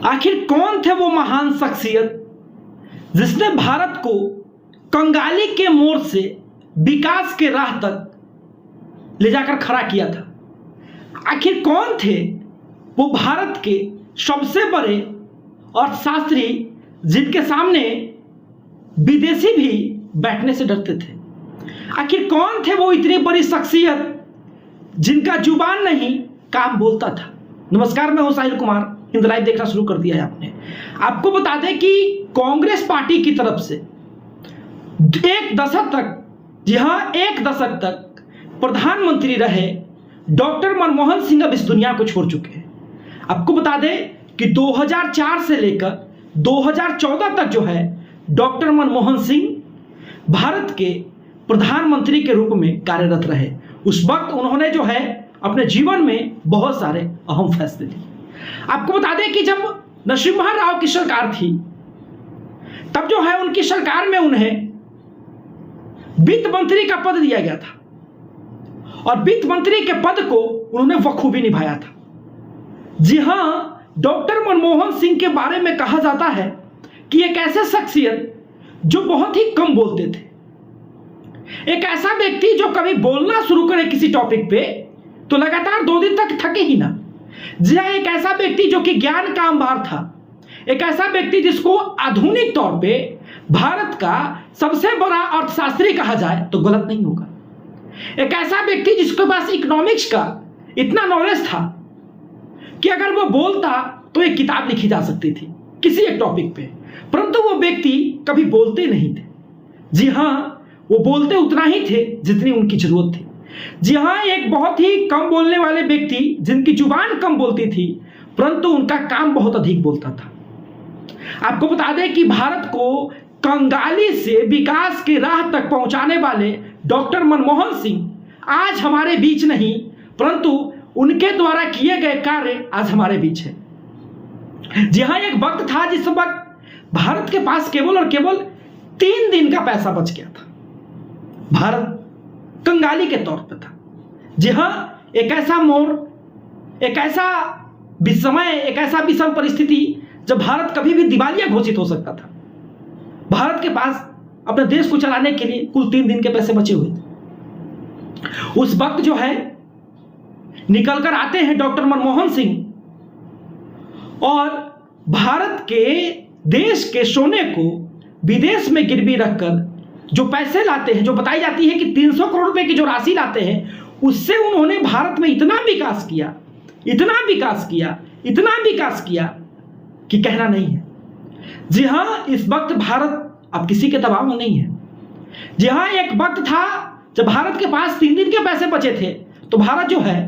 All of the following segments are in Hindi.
आखिर कौन थे वो महान शख्सियत जिसने भारत को कंगाली के मोड़ से विकास के राह तक ले जाकर खड़ा किया था? आखिर कौन थे वो भारत के सबसे बड़े अर्थशास्त्री जिनके सामने विदेशी भी बैठने से डरते थे? आखिर कौन थे वो इतनी बड़ी शख्सियत जिनका जुबान नहीं काम बोलता था? नमस्कार, मैं हूं साहिल कुमार। हिंद लाइव देखना शुरू कर दिया है आपने। आपको बता दें कि कांग्रेस पार्टी की तरफ से एक दशक तक, जी हां, एक दशक तक प्रधानमंत्री रहे डॉक्टर मनमोहन सिंह अब इस दुनिया को छोड़ चुके हैं। आपको बता दें कि 2004 से लेकर 2014 तक जो है डॉक्टर मनमोहन सिंह भारत के प्रधानमंत्री के रूप में कार्यरत रहे। उस वक्त उन्होंने जो है अपने जीवन में बहुत सारे अहम फैसले लिए। आपको बता दें कि जब नरसिम्हा राव की सरकार थी तब जो है उनकी सरकार में उन्हें वित्त मंत्री का पद दिया गया था और वित्त मंत्री के पद को उन्होंने बखूबी निभाया था। जी हां, डॉक्टर मनमोहन सिंह के बारे में कहा जाता है कि एक ऐसे शख्सियत जो बहुत ही कम बोलते थे, एक ऐसा व्यक्ति जो कभी बोलना शुरू करे किसी टॉपिक पे तो लगातार 2 दिन तक थके ही ना। जी हां, एक ऐसा व्यक्ति जो कि ज्ञान का अंबार था, एक ऐसा व्यक्ति जिसको आधुनिक तौर पे भारत का सबसे बड़ा अर्थशास्त्री कहा जाए तो गलत नहीं होगा। एक ऐसा व्यक्ति जिसके पास इकोनॉमिक्स का इतना नॉलेज था कि अगर वो बोलता तो एक किताब लिखी जा सकती थी किसी एक टॉपिक पे, परंतु वो व्यक्ति कभी बोलते नहीं थे। जी हां, वो बोलते उतना ही थे जितनी उनकी जरूरत थी। जी हां, एक बहुत ही कम बोलने वाले व्यक्ति जिनकी जुबान कम बोलती थी परंतु उनका काम बहुत अधिक बोलता था। आपको बता दें कि भारत को कंगाली से विकास के राह तक पहुंचाने वाले डॉक्टर मनमोहन सिंह आज हमारे बीच नहीं, परंतु उनके द्वारा किए गए कार्य आज हमारे बीच है। जी हां, एक वक्त था जिस वक्त भारत के पास केवल और केवल 3 दिन का पैसा बच गया था। भारत कंगाली के तौर पर था। जी हां, एक ऐसा मोड़, एक ऐसा समय, एक ऐसा विषम परिस्थिति जब भारत कभी भी दिवालिया घोषित हो सकता था। भारत के पास अपने देश को चलाने के लिए कुल 3 दिन के पैसे बचे हुए थे। उस वक्त जो है निकल कर आते हैं डॉक्टर मनमोहन सिंह और भारत के देश के सोने को विदेश में गिरवी रखकर जो पैसे लाते हैं, जो बताई जाती है कि 300 करोड़ रुपए की जो राशि लाते हैं, उससे उन्होंने भारत में इतना विकास किया, इतना विकास किया, इतना विकास किया कि कहना नहीं है। जी हां, इस वक्त भारत अब किसी के दबाव में नहीं है। जी हां, एक वक्त था जब भारत के पास 3 दिन के पैसे बचे थे तो भारत जो है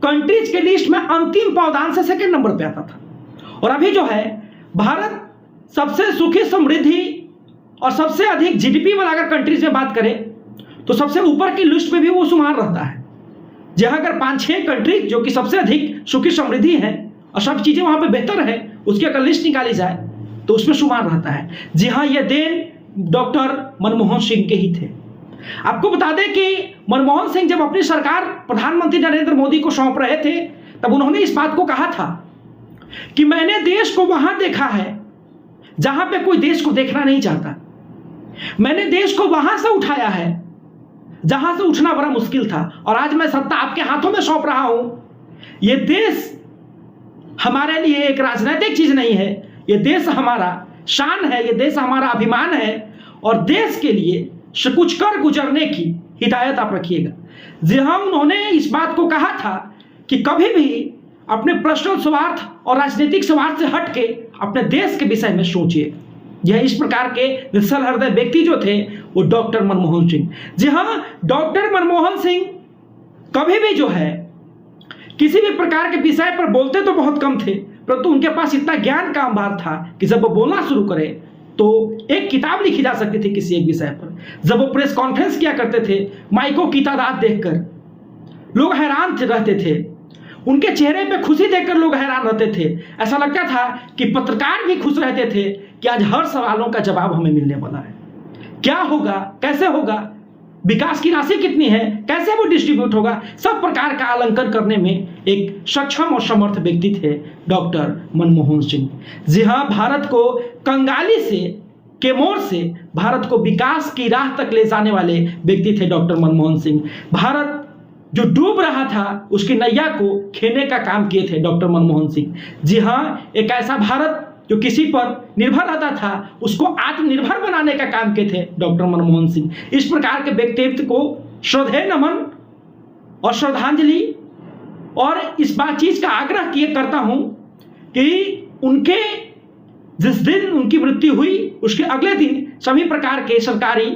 कंट्रीज के लिस्ट में अंतिम पावदान से 2nd नंबर पे आता था। और अभी जो है भारत सबसे सुखी, समृद्धि और सबसे अधिक जीडीपी वाला अगर कंट्रीज में बात करें तो सबसे ऊपर की लिस्ट में भी वो शुमार रहता है। जहां अगर 5-6 कंट्रीज जो कि सबसे अधिक सुखी समृद्धि है और सब चीजें वहां पे बेहतर है, उसकी अगर लिस्ट निकाली जाए तो उसमें शुमार रहता है। जी हां, यह देन डॉक्टर मनमोहन सिंह के ही थे। आपको बता दें कि मनमोहन सिंह जब अपनी सरकार प्रधानमंत्री नरेंद्र मोदी को सौंप रहे थे तब उन्होंने इस बात को कहा था कि मैंने देश को वहां देखा है जहां पे कोई देश को देखना नहीं चाहता। मैंने देश को वहां से उठाया है जहां से उठना बड़ा मुश्किल था और आज मैं सत्ता आपके हाथों में सौंप रहा हूं। यह देश हमारे लिए एक राजनीतिक चीज नहीं है, यह देश हमारा शान है, यह देश हमारा अभिमान है और देश के लिए कुछ कर गुजरने की हिदायत आप रखिएगा। जी हां, उन्होंने इस बात को कहा था कि कभी भी अपने पर्सनल स्वार्थ और राजनीतिक स्वार्थ से हट के अपने देश के विषय में सोचिए। यह इस प्रकार के निश्चल हृदय व्यक्ति जो थे वो डॉक्टर मनमोहन सिंह। जी हां, डॉक्टर मनमोहन सिंह कभी भी जो है किसी भी प्रकार के विषय पर बोलते तो बहुत कम थे, परंतु उनके पास इतना ज्ञान का अंबार था कि जब वो बोलना शुरू करे तो एक किताब लिखी जा सकती थी किसी एक विषय पर। जब वो प्रेस कॉन्फ्रेंस किया करते थे, माइकों की तादाद देखकर लोग हैरान रहते थे, उनके चेहरे पे खुशी देखकर लोग हैरान रहते थे। ऐसा लगता था कि पत्रकार भी खुश रहते थे कि आज हर सवालों का जवाब हमें मिलने वाला है। क्या होगा, कैसे होगा, विकास की राशि कितनी है, कैसे वो डिस्ट्रीब्यूट होगा, सब प्रकार का आकलन करने में एक सक्षम और समर्थ व्यक्ति थे डॉक्टर मनमोहन सिंह। जी हाँ, भारत को कंगाली से के मोड़ से भारत को विकास की राह तक ले जाने वाले व्यक्ति थे डॉक्टर मनमोहन सिंह। भारत जो डूब रहा था उसकी नैया को खेने का काम किए थे डॉक्टर मनमोहन सिंह। जी हाँ, एक ऐसा भारत जो किसी पर निर्भर रहता था उसको आत्मनिर्भर बनाने का काम किए थे डॉक्टर मनमोहन सिंह। इस प्रकार के व्यक्तित्व को श्रद्धेय नमन और श्रद्धांजलि और इस चीज का आग्रह किए करता हूं कि उनके जिस दिन उनकी मृत्यु हुई उसके अगले दिन सभी प्रकार के सरकारी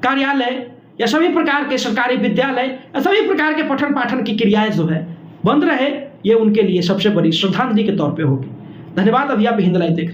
कार्यालय या सभी प्रकार के सरकारी विद्यालय या सभी प्रकार के पठन पाठन की क्रियाएं जो है बंद रहे, ये उनके लिए सबसे बड़ी श्रद्धांजलि के तौर पे होगी। धन्यवाद। अभी आप हिंद लाइव देख रहे हैं।